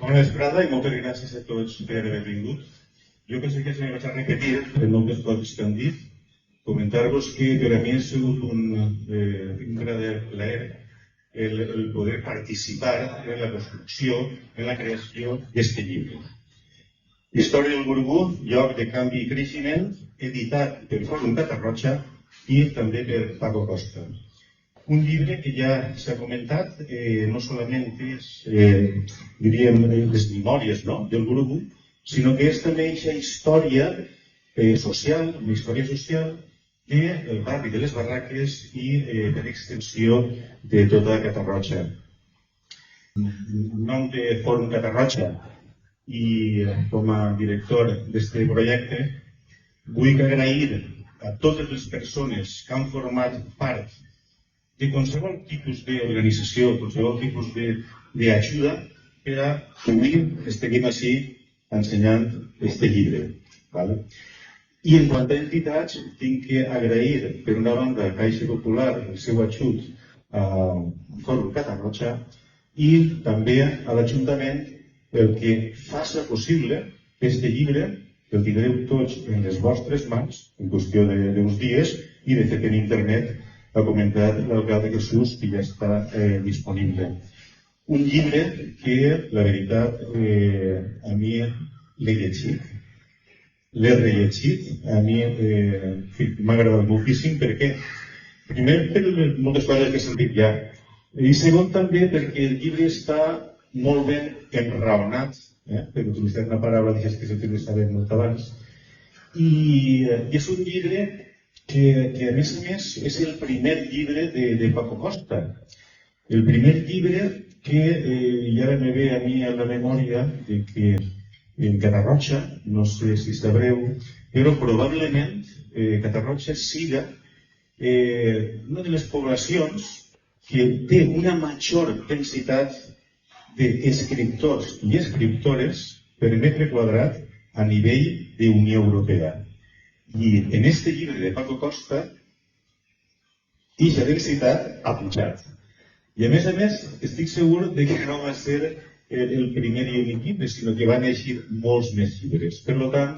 Bona vesprada i moltes gràcies a tots per haver vingut. Jo penso que me vaig a repetir en moltes coses que han dit. Comentar-vos que per a mi ha sigut un verdadero plaer el poder participar en la construcció, en la creació d'aquest llibre. Història del Burgú, lloc de canvi i creixement, editat per Fòrum Catarroja i també per Paco Costa. Un llibre que ja s'ha comentat, no solament és, diríem, les memòries del Burgú, sinó que és també aquesta història social, una història social del barri de les Barraques i per extensió de tota Catarroja. En nom de Fòrum Catarroja i com a director d'aquest projecte, vull agrair a totes les persones que han format part de qualsevol tipus d'organització, qualsevol tipus d'ajuda per a que avui estiguem així ensenyant aquest llibre. I en quant a entitats, tinc que agrair, per una banda, a Caixa Popular el seu ajut al Fòrum Catarroja i també a l'Ajuntament el que faça possible que aquest llibre el tindreu tots en les vostres mans en qüestió d'uns dies i de fet en internet ha comentat l'alcalde Jesús que ja està disponible. Un llibre que, la veritat, a mi l'he llegit. L'he rellegit, a mi m'ha agradat moltíssim perquè, primer, per moltes coses que he sentit ja, i segon també perquè el llibre està molt ben enraonat, per utilitzar una paraula que s'utilitzava molt abans, i és un llibre que a més és el primer llibre de Paco Costa. El primer llibre que ja me ve a mi a la memòria de que en Catarroja, no sé si sabreu, però probablement Catarroja siga una de les poblacions que té una major densitat d'escriptors i escriptores per metre quadrat a nivell de Unió Europea. I en aquest llibre de Paco Costa, aquesta densitat ha pujat. I a més, estic segur que no va ser el primer i únic llibre, sinó que van eixir molts més llibres. Per tant,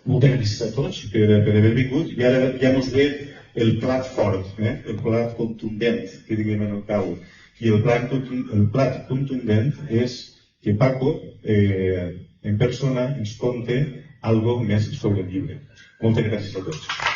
moltes gràcies a tots per haver vingut. I ara ja ens ve el plat fort, el plat contundent, que diguem en el cau. I el plat contundent és que Paco, en persona, ens conte alguna cosa més sobre el llibre. Moltes gràcies a tots.